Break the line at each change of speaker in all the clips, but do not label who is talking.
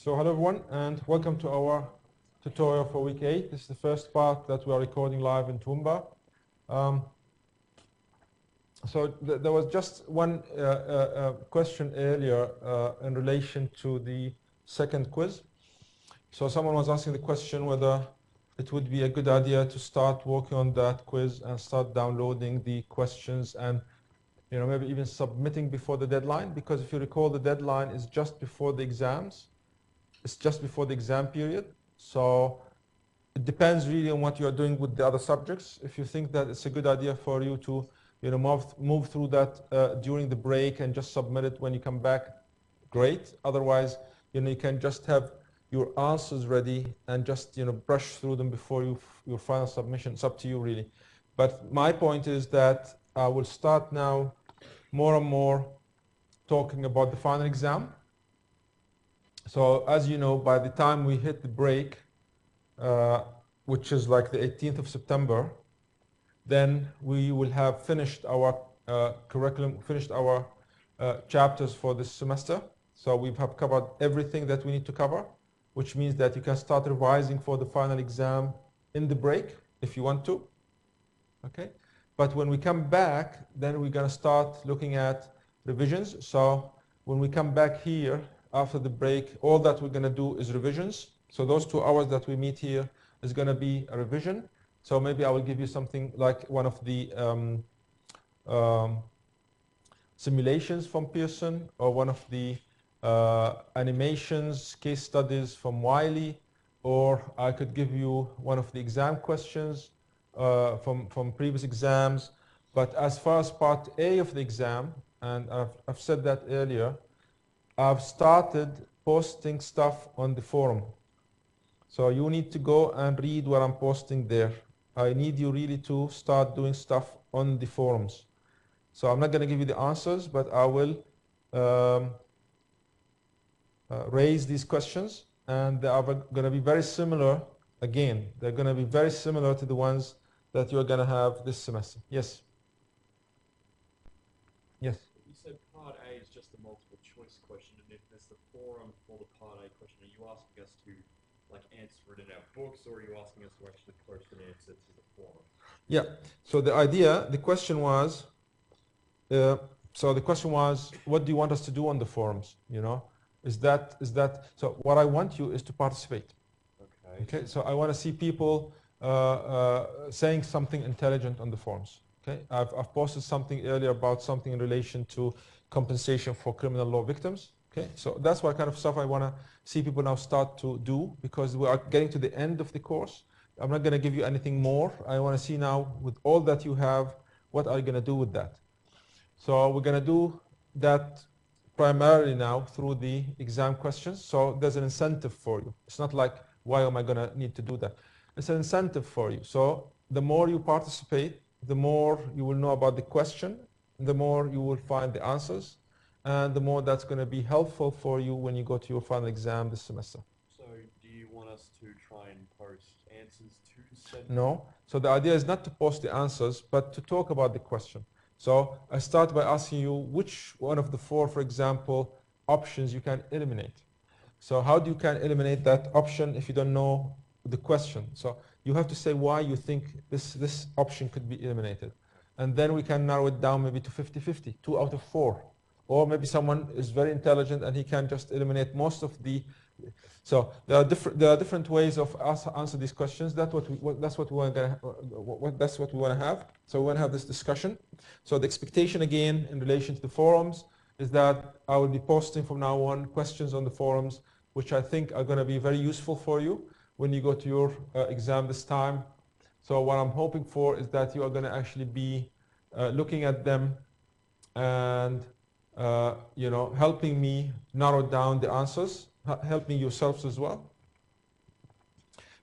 So hello everyone and welcome to our tutorial for week 8. This is the first part that we are recording live in Toowoomba. There was just one question earlier in relation to the second quiz. So someone was asking the question whether it would be a good idea to start working on that quiz and start downloading the questions and maybe even submitting before the deadline, because if you recall, the deadline is just before the exams. It's just before the exam period. So it depends really on what you're doing with the other subjects. If you think that it's a good idea for you to move through that during the break and just submit it when you come back, great. Otherwise, you can just have your answers ready and just brush through them before your final submission. It's up to you really. But my point is that I will start now more and more talking about the final exam. So as you know, by the time we hit the break, which is like the 18th of September, then we will have finished our curriculum, finished our chapters for this semester. So we have covered everything that we need to cover, which means that you can start revising for the final exam in the break if you want to. Okay. But when we come back, then we're going to start looking at revisions. So when we come back here after the break, all that we're going to do is revisions. So those 2 hours that we meet here is going to be a revision. So maybe I will give you something like one of the simulations from Pearson, or one of the animations, case studies from Wiley, or I could give you one of the exam questions from previous exams. But as far as part A of the exam, and I've said that earlier, I've started posting stuff on the forum. So you need to go and read what I'm posting there. I need you really to start doing stuff on the forums. So I'm not going to give you the answers, but I will raise these questions, and they are going to be very similar. Again, they're going to be very similar to the ones that you're going to have this semester. Yes? Yes?
You said part A is just a multiple choice question, and if there's the forum for the part A question, are you asking us to answer it in our books, or are you asking us to actually post an answer to the forum?
Yeah. So the question was, what do you want us to do on the forums? So what I want you is to participate. Okay. So I want to see people saying something intelligent on the forums. Okay. I've posted something earlier about something in relation to compensation for criminal law victims. Okay. So that's what kind of stuff I want to see people now start to do, because we are getting to the end of the course. I'm not going to give you anything more. I want to see now, with all that you have, what are you going to do with that? So we're going to do that primarily now through the exam questions. So there's an incentive for you. It's not like, why am I going to need to do that? It's an incentive for you. So the more you participate, the more you will know about the question, the more you will find the answers, and the more that's going to be helpful for you when you go to your final exam this semester.
So do you want us to try and post answers to said?
No. So the idea is not to post the answers, but to talk about the question. So I start by asking you which one of the 4, for example, options you can eliminate. So how do you can eliminate that option if you don't know the question? So you have to say why you think this option could be eliminated. And then we can narrow it down maybe to 50-50, 2 out of 4. Or maybe someone is very intelligent and he can just eliminate most of the. So there are different ways of answer these questions. That's what we want to have. So we want to have this discussion. So the expectation again in relation to the forums is that I will be posting from now on questions on the forums, which I think are going to be very useful for you when you go to your exam this time. So what I'm hoping for is that you are going to actually be looking at them and helping me narrow down the answers, helping yourselves as well.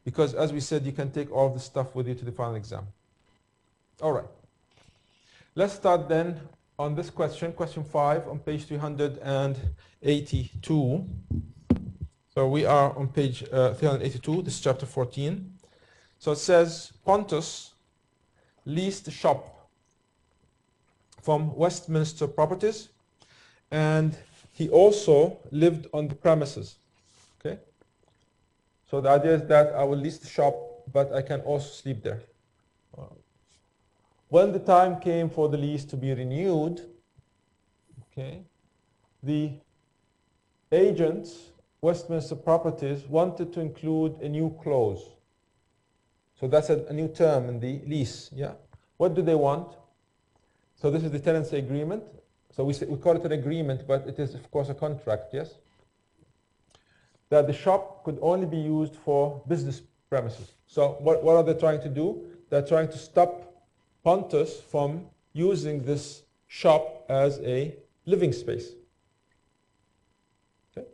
Because as we said, you can take all this stuff with you to the final exam. All right. Let's start then on this question 5 on page 382. So we are on page 382, this is chapter 14. So it says, Pontus leased a shop from Westminster Properties, and he also lived on the premises. Okay, So the idea is that I will lease the shop, but I can also sleep there. When the time came for the lease to be renewed, okay, the agents, Westminster Properties, wanted to include a new clause. So that's a new term in the lease. Yeah. What do they want? So this is the tenancy agreement. So we call it an agreement, but it is of course a contract. Yes. That the shop could only be used for business premises. So what are they trying to do? They're trying to stop Pontus from using this shop as a living space. Okay.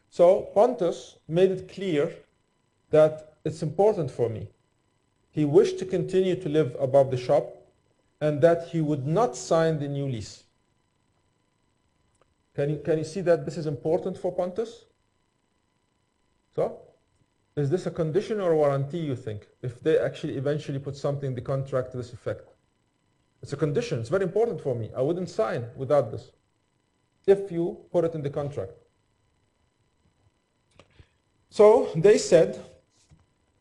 So Pontus made it clear that it's important for me. He wished to continue to live above the shop and that he would not sign the new lease. Can you see that this is important for Pontus? So, is this a condition or a warranty, you think, if they actually eventually put something in the contract to this effect? It's a condition. It's very important for me. I wouldn't sign without this if you put it in the contract. So they said,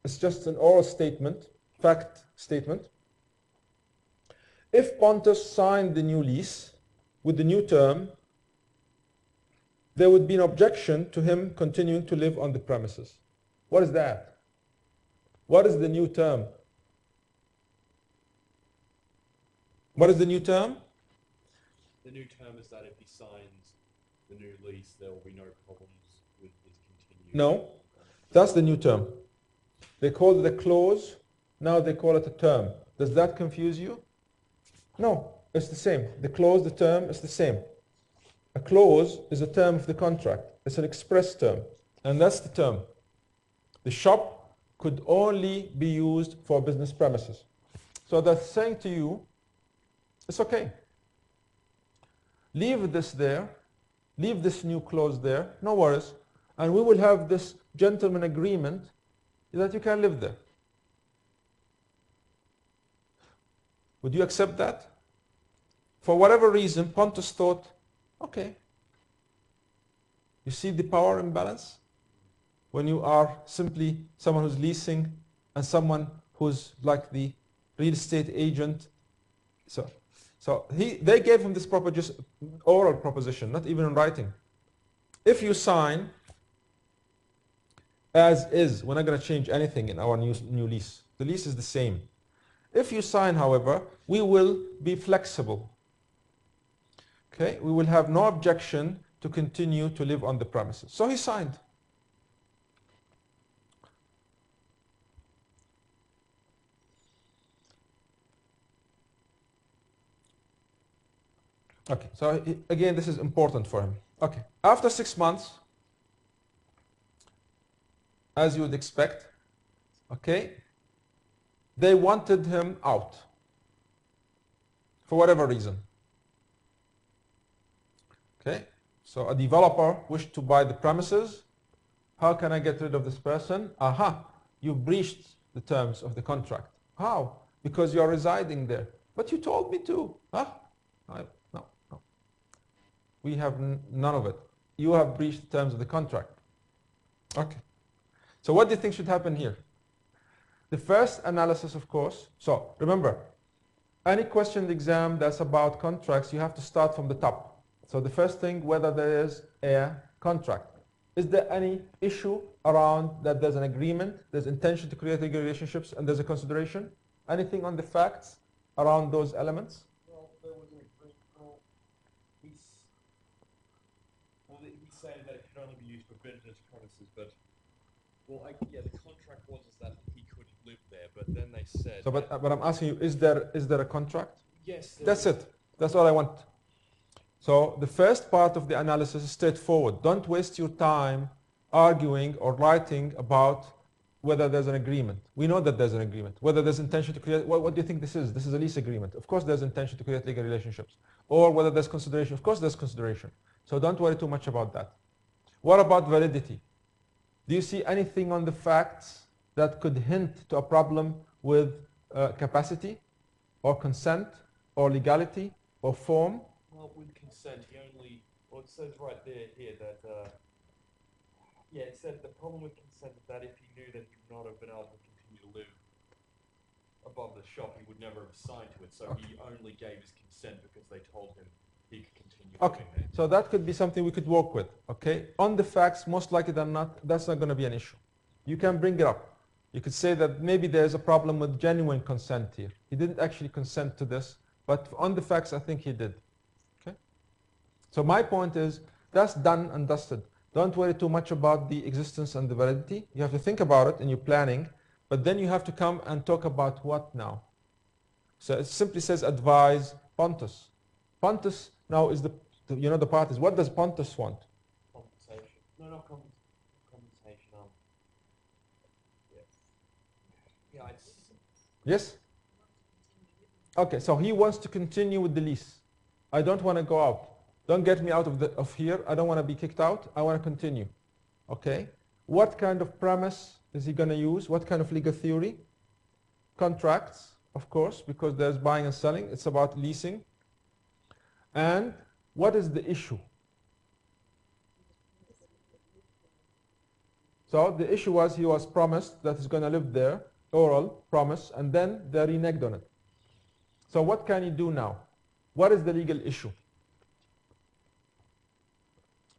it's just an oral statement, fact statement. If Pontus signed the new lease with the new term, there would be an objection to him continuing to live on the premises. What is that? What is the new term? What is the new term?
The new term is that if he signs the new lease, there will be no problems with his continuing.
No, that's the new term. They called it a clause, now they call it a term. Does that confuse you? No, it's the same. The clause, the term is the same. A clause is a term of the contract. It's an express term, and that's the term. The shop could only be used for business premises. So they're saying to you, it's okay. Leave this there, leave this new clause there, no worries, and we will have this gentleman agreement that you can live there. Would you accept that? For whatever reason, Pontus thought, okay. You see the power imbalance? When you are simply someone who's leasing and someone who's like the real estate agent. So they gave him this oral proposition, not even in writing. If you sign as is, we're not going to change anything in our new lease. The lease is the same. If you sign, however, we will be flexible. Okay, we will have no objection to continue to live on the premises. So he signed. Okay, so again, this is important for him. Okay, after 6 months, as you would expect, okay, they wanted him out for whatever reason. Okay, so a developer wished to buy the premises. How can I get rid of this person? Aha, you breached the terms of the contract. How? Because you're residing there. But you told me to. Huh? No. We have none of it. You have breached the terms of the contract. Okay. So what do you think should happen here? The first analysis, of course. So remember, any question in the exam that's about contracts, you have to start from the top. So the first thing, whether there is a contract. Is there any issue around that there's an agreement, there's intention to create legal relationships, and there's a consideration? Anything on the facts around those elements?
Well, there was an agreement. He's saying that it can only be used for business premises, but the contract was that he could live there, but then they said.
So, but I'm asking you, is there a contract?
Yes.
That's it. That's all I want. So the first part of the analysis is straightforward. Don't waste your time arguing or writing about whether there's an agreement. We know that there's an agreement. Whether there's intention to create, what do you think this is? This is a lease agreement. Of course there's intention to create legal relationships. Or whether there's consideration. Of course there's consideration. So don't worry too much about that. What about validity? Do you see anything on the facts that could hint to a problem with capacity or consent or legality or form?
Well, with consent, he only Well, it says right there here that yeah, it said the problem with consent is that if he knew that he would not have been able to continue to live above the shop, he would never have signed to it. So he only gave his consent because they told him he could continue
Okay,
living there.
so that could be something we could work with, okay? On the facts, most likely than not, that's not going to be an issue. You can bring it up. You could say that maybe there's a problem with genuine consent here. He didn't actually consent to this, but on the facts, I think he did, okay? So my point is, that's done and dusted. Don't worry too much about the existence and the validity. You have to think about it in your planning, but then you have to come and talk about what now? So it simply says advise Pontus. Pontus now is the parties. What does Pontus want?
Compensation. No, not compensation. Yeah. Yeah, it's
Yes? Okay, so he wants to continue with the lease. I don't want to go out. Don't get me out of here. I don't want to be kicked out. I want to continue. Okay? What kind of premise is he going to use? What kind of legal theory? Contracts, of course, because there's buying and selling. It's about leasing. And what is the issue? So the issue was he was promised that he's going to live there, oral promise, and then they reneged on it. So what can he do now? What is the legal issue?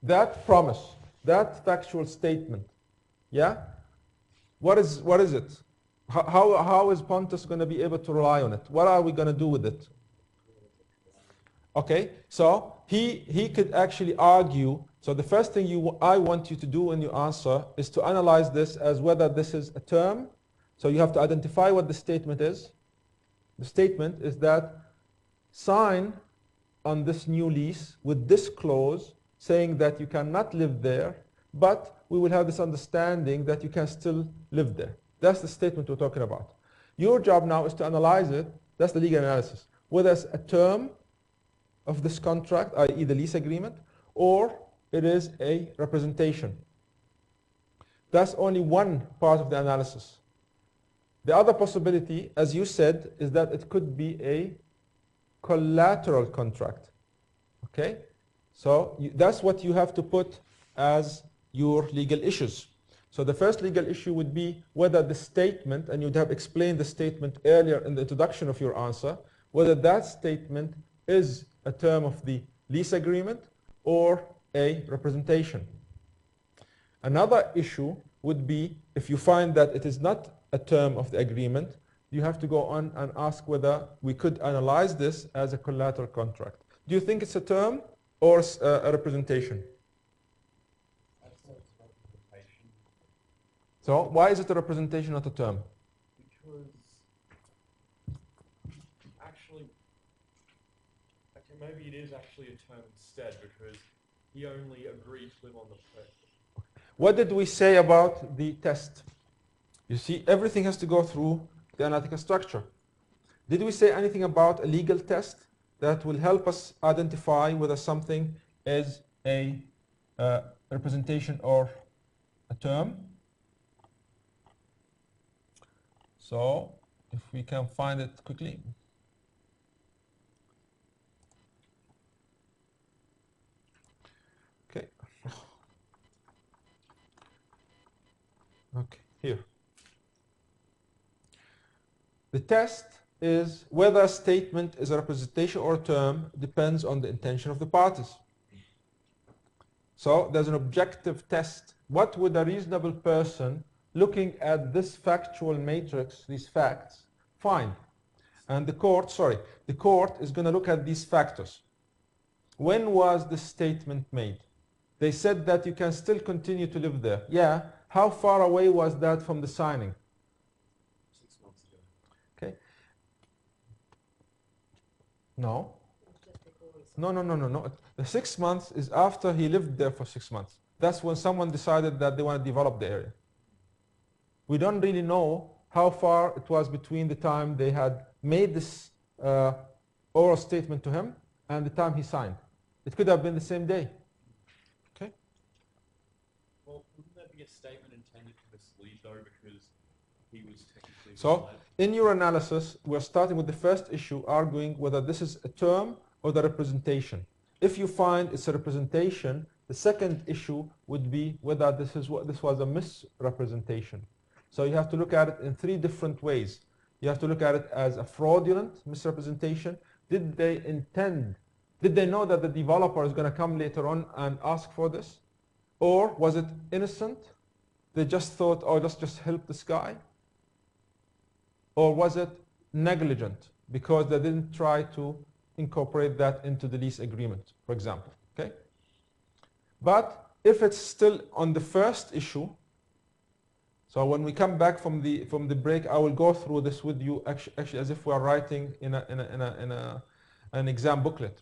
That promise, that factual statement, yeah? What is it? How is Pontus going to be able to rely on it? What are we going to do with it? Okay, so he could actually argue. So the first thing I want you to do in your answer is to analyze this as whether this is a term. So you have to identify what the statement is. The statement is that sign on this new lease with this clause saying that you cannot live there, but we will have this understanding that you can still live there. That's the statement we're talking about. Your job now is to analyze it. That's the legal analysis. Whether it's a term of this contract, i.e. the lease agreement, or it is a representation. That's only one part of the analysis. The other possibility, as you said, is that it could be a collateral contract. Okay? So that's what you have to put as your legal issues. So the first legal issue would be whether the statement, and you'd have explained the statement earlier in the introduction of your answer, whether that statement is a term of the lease agreement or a representation. Another issue would be if you find that it is not a term of the agreement, you have to go on and ask whether we could analyze this as a collateral contract. Do you think it's a term or a representation?
I'd say it's a representation.
So why is it a representation, not a term?
Because actually, okay, maybe it is actually a term instead because he only agreed to live on the place.
What did we say about the test? You see, everything has to go through the analytical structure. Did we say anything about a legal test that will help us identify whether something is a representation or a term? So, if we can find it quickly. Okay. Okay, here. The test is whether a statement is a representation or a term depends on the intention of the parties. So there's an objective test. What would a reasonable person looking at this factual matrix, these facts, find? And the court is going to look at these factors. When was this statement made? They said that you can still continue to live there. Yeah. How far away was that from the signing?
6 months ago.
Okay. No. No. The 6 months is after he lived there for 6 months. That's when someone decided that they want to develop the area. We don't really know how far it was between the time they had made this oral statement to him and the time he signed. It could have been the same day. Okay.
Well, wouldn't that be a statement intended to mislead though, because he was technically
So,
misled?
in your analysis, we're starting with the first issue, arguing whether this is a term or the representation. If you find it's a representation, the second issue would be whether this was a misrepresentation. So you have to look at it in three different ways. You have to look at it as a fraudulent misrepresentation. Did they intend, did they know that the developer is going to come later on and ask for this? Or was it innocent? They just thought, oh, let's just help this guy? Or was it negligent because they didn't try to incorporate that into the lease agreement, for example, okay? But if it's still on the first issue, so when we come back from the break, I will go through this with you actually as if we are writing in an exam booklet.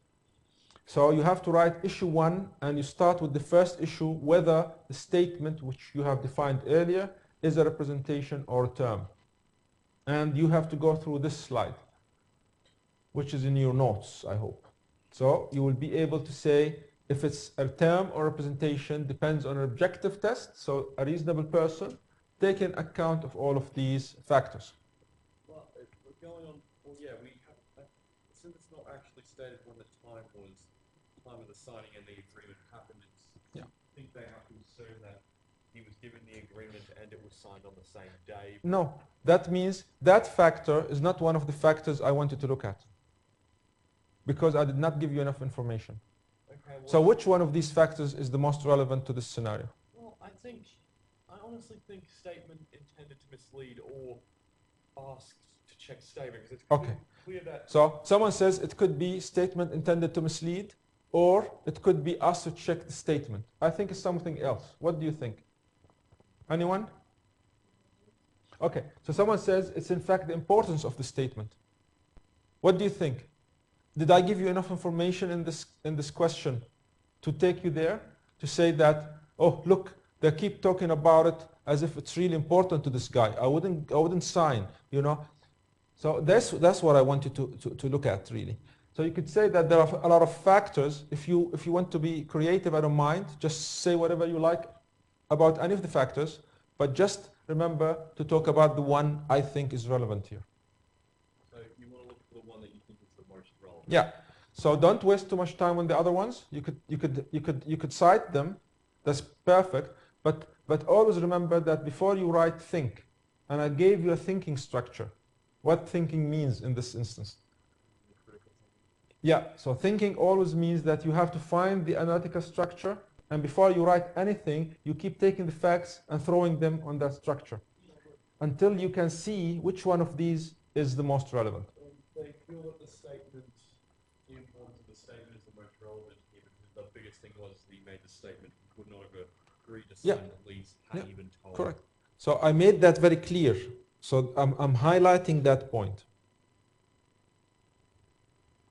So you have to write issue 1, and you start with the first issue, whether the statement which you have defined earlier is a representation or a term. And you have to go through this slide, which is in your notes, I hope. So you will be able to say if it's a term or representation depends on an objective test, so a reasonable person taking account of all of these factors.
Well, if we're going on, well, yeah, we have, since it's not actually stated when the time was, time of the signing and the agreement happened, I think they have to assume that he was given the agreement and it was signed on the same day.
No, that means that factor is not one of the factors I wanted to look at, because I did not give you enough information.
Okay, well,
So which one of these factors is the most relevant to this scenario?
well, I honestly think statement intended to mislead or asked to check statement, because it's
Okay.
clear that.
So someone says it could be statement intended to mislead, or it could be asked to check the statement. I think it's something else. What do you think? Anyone? Okay, so someone says it's in fact the importance of the statement. What do you think? Did I give you enough information in this question to take you there? To say that, oh, look, they keep talking about it as if it's really important to this guy. I wouldn't sign, you know. So that's what I want you to look at, really. So you could say that there are a lot of factors. If you want to be creative, I don't mind. Just say whatever you like about any of the factors, but just remember to talk about the one I think is relevant here.
So you want to look for the one that you think is the most relevant.
Yeah. So don't waste too much time on the other ones. You could cite them. That's perfect. But always remember that before you write, think. And I gave you a thinking structure. What thinking means in this instance? Yeah. So thinking always means that you have to find the analytical structure, and before you write anything, you keep taking the facts and throwing them on that structure until you can see which one of these is the most relevant.
They feel that the statement, the importance of the statement is the most relevant here, because the biggest thing was that he made the statement he could not have agreed to sign at least, hadn't even told.
Correct. So I made that very clear. So I'm highlighting that point.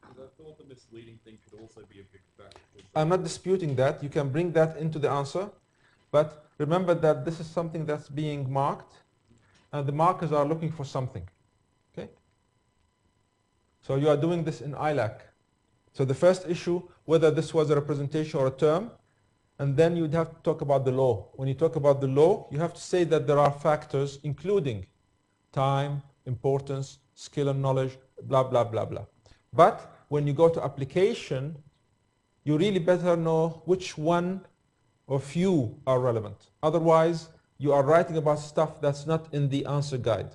Because I thought the misleading thing could also be a big factor.
I'm not disputing that. You can bring that into the answer. But remember that this is something that's being marked, and the markers are looking for something. Okay? So you are doing this in ILAC. So the first issue, whether this was a representation or a term, and then you'd have to talk about the law. When you talk about the law, you have to say that there are factors including time, importance, skill and knowledge, blah, blah, blah, blah. But when you go to application, you really better know which one or few are relevant. Otherwise, you are writing about stuff that's not in the answer guide.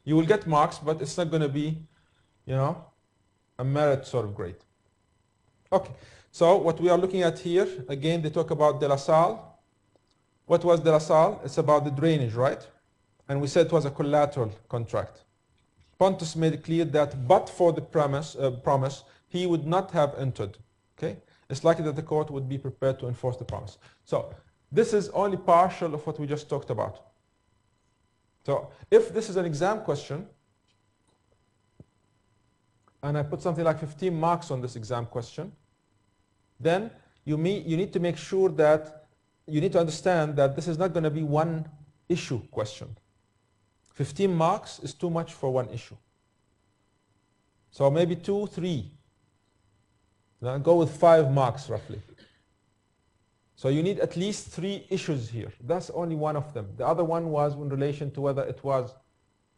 You will get marks, but it's not going to be, you know, a merit sort of grade. Okay, so what we are looking at here, again, they talk about De La Salle. What was De La Salle? It's about the drainage, right? And we said it was a collateral contract. Pontus made it clear that but for the promise, he would not have entered. Okay? It's likely that the court would be prepared to enforce the promise. So this is only partial of what we just talked about. So if this is an exam question, and I put something like 15 marks on this exam question, then you need to make sure that you need to understand that this is not going to be one issue question. 15 marks is too much for one issue. So maybe 2, 3. Now go with 5 marks roughly. So you need at least 3 issues here. That's only one of them. The other one was in relation to whether it was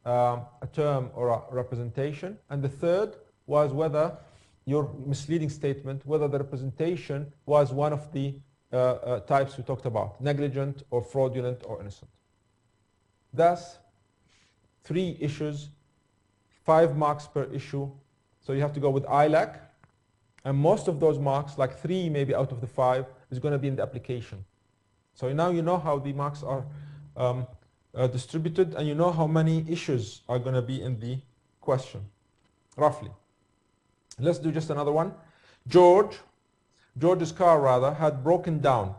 a term or a representation. And the third was whether your misleading statement whether the representation was one of the types we talked about, negligent or fraudulent or innocent. That's 3 issues, 5 marks per issue. So you have to go with ILAC. And most of those marks, like 3 maybe out of the 5, is going to be in the application. So now you know how the marks are distributed, and you know how many issues are going to be in the question, roughly. Let's do just another one. George's car rather, had broken down.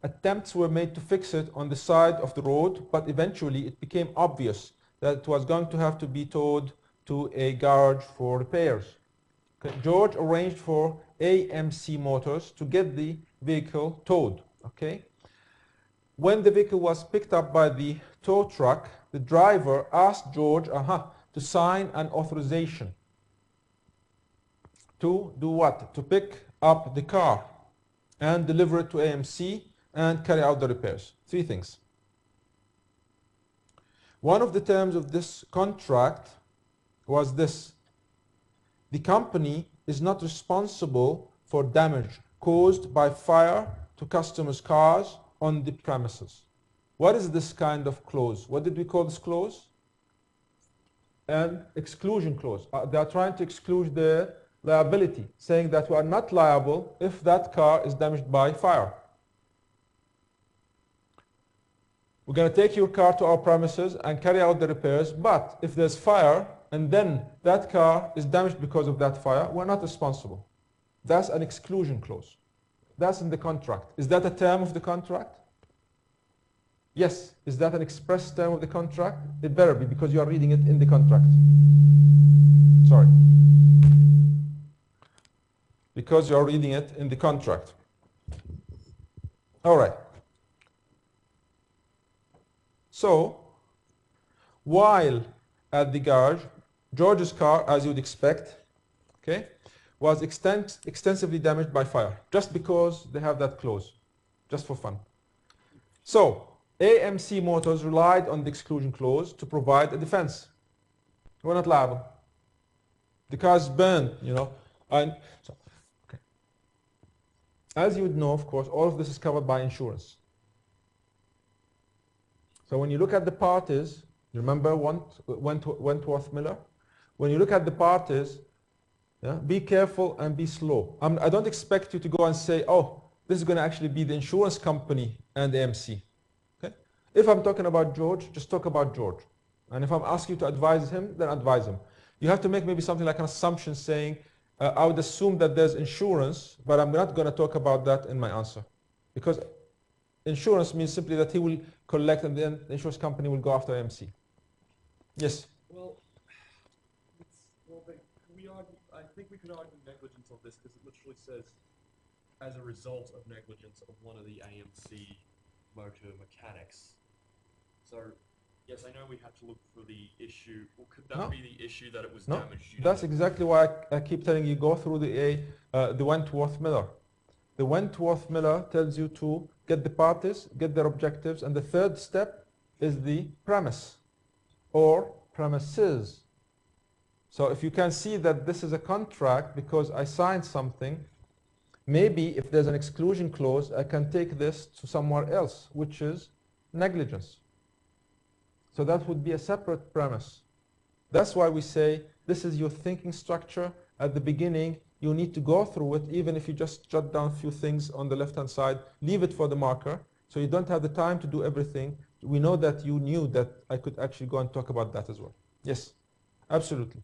Attempts were made to fix it on the side of the road, but eventually it became obvious that it was going to have to be towed to a garage for repairs. Okay. George arranged for AMC Motors to get the vehicle towed. Okay. When the vehicle was picked up by the tow truck, the driver asked George to sign an authorization. To do what? To pick up the car and deliver it to AMC and carry out the repairs. 3 things. One of the terms of this contract was this: the company is not responsible for damage caused by fire to customers' cars on the premises. What is this kind of clause? What did we call this clause? An exclusion clause. They are trying to exclude the liability, saying that we are not liable if that car is damaged by fire. We're going to take your car to our premises and carry out the repairs, but if there's fire and then that car is damaged because of that fire, we're not responsible. That's an exclusion clause. That's in the contract. Is that a term of the contract? Yes. Is that an express term of the contract? It better be, because you are reading it in the contract. Sorry. Because you are reading it in the contract. All right. So, while at the garage, George's car, as you would expect, okay, was extensively damaged by fire, just because they have that clause, just for fun. So, AMC Motors relied on the exclusion clause to provide a defense. We're not liable. The car is burned, you know. And so, okay. As you would know, of course, all of this is covered by insurance. So when you look at the parties, you remember Wentworth Miller? When you look at the parties, yeah, be careful and be slow. I don't expect you to go and say, oh, this is going to actually be the insurance company and AMC. Okay? If I'm talking about George, just talk about George. And if I'm asking you to advise him, then advise him. You have to make maybe something like an assumption saying, I would assume that there's insurance, but I'm not going to talk about that in my answer. Because insurance means simply that he will collect and then the insurance company will go after AMC. Yes?
Well, I think we could argue negligence on this because it literally says, as a result of negligence of one of the AMC motor mechanics. So, yes, I know we have to look for the issue. Well, could that be the issue that it was damaged?
That's exactly why I keep telling you, go through the Wentworth Miller. The Wentworth Miller tells you to get the parties, get their objectives, and the third step is the premise or premises. So if you can see that this is a contract because I signed something, maybe if there's an exclusion clause, I can take this to somewhere else, which is negligence. So that would be a separate premise. That's why we say this is your thinking structure. At the beginning, you need to go through it, even if you just jot down a few things on the left-hand side, leave it for the marker, so you don't have the time to do everything. We know that you knew that I could actually go and talk about that as well. Yes, absolutely.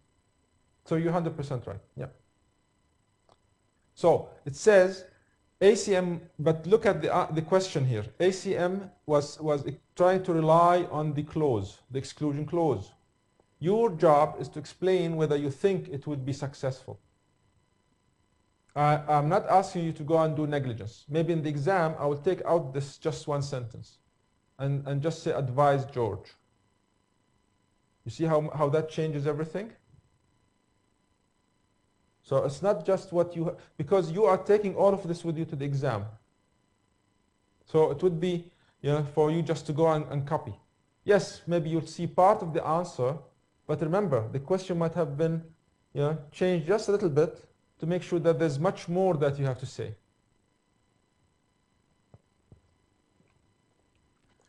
So you're 100% right, yeah. So it says ACM, but look at the question here. ACM was trying to rely on the clause, the exclusion clause. Your job is to explain whether you think it would be successful. I'm not asking you to go and do negligence. Maybe in the exam, I will take out this just one sentence and just say, advise George. You see how that changes everything? So it's not just what you, because you are taking all of this with you to the exam. So it would be, you know, for you just to go and copy. Yes, maybe you'll see part of the answer, but remember, the question might have been, you know, changed just a little bit, to make sure that there's much more that you have to say.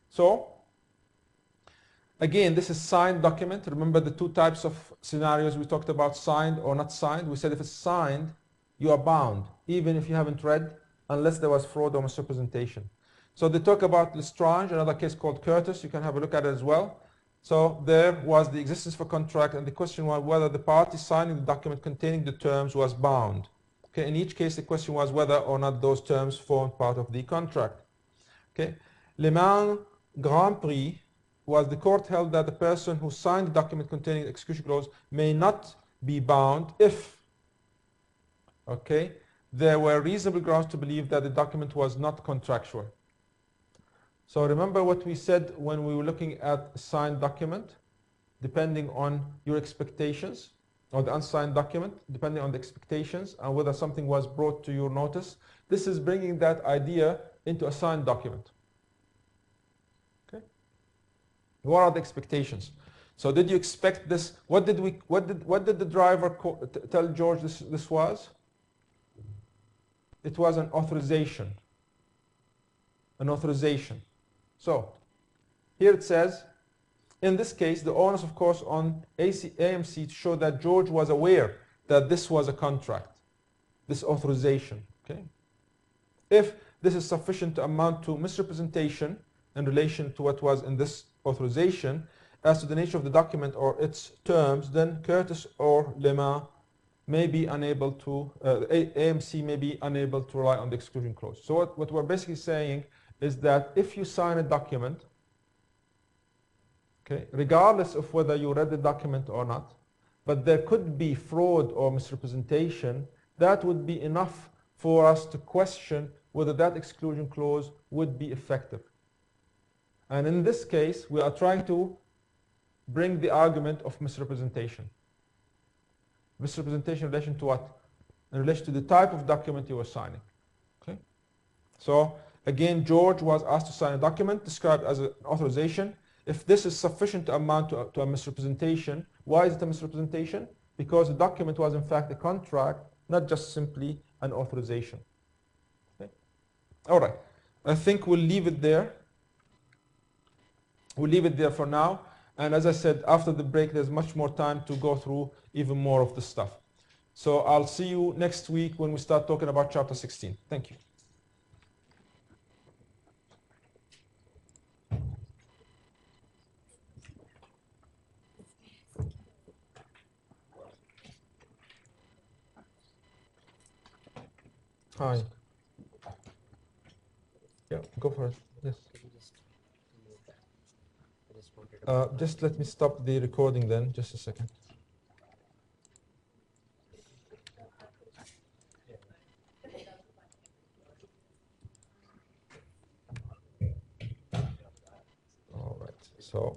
So, again, this is signed document. Remember the two types of scenarios we talked about, signed or not signed. We said if it's signed, you are bound, even if you haven't read, unless there was fraud or misrepresentation. So they talk about Lestrange, another case called Curtis. You can have a look at it as well. So there was the existence of a contract, and the question was whether the party signing the document containing the terms was bound. Okay, in each case, the question was whether or not those terms formed part of the contract. Okay, Le Mans Grand Prix was the court held that the person who signed the document containing the execution clause may not be bound if, okay, there were reasonable grounds to believe that the document was not contractual. So remember what we said when we were looking at a signed document, depending on your expectations, or the unsigned document, depending on the expectations and whether something was brought to your notice. This is bringing that idea into a signed document. Okay. What are the expectations? So did you expect this? What did the driver tell George this was? It was an authorization. An authorization. So here it says, in this case, the onus, of course, on AMC to show that George was aware that this was a contract, this authorization. Okay. If this is sufficient to amount to misrepresentation in relation to what was in this authorization as to the nature of the document or its terms, then Curtis or Le Mans may be unable to, AMC may be unable to rely on the exclusion clause. So what we're basically saying is that if you sign a document, okay, regardless of whether you read the document or not, but there could be fraud or misrepresentation, that would be enough for us to question whether that exclusion clause would be effective. And in this case, we are trying to bring the argument of misrepresentation. Misrepresentation in relation to what? In relation to the type of document you were signing. Okay? So again, George was asked to sign a document described as an authorization. If this is sufficient to amount to a misrepresentation, why is it a misrepresentation? Because the document was in fact a contract, not just simply an authorization. Okay? All right. I think we'll leave it there. We'll leave it there for now. And as I said, after the break, there's much more time to go through even more of the stuff. So I'll see you next week when we start talking about chapter 16. Thank you. Hi. Yeah, go for it. Yes. Just let me stop the recording then, just a second. All right, so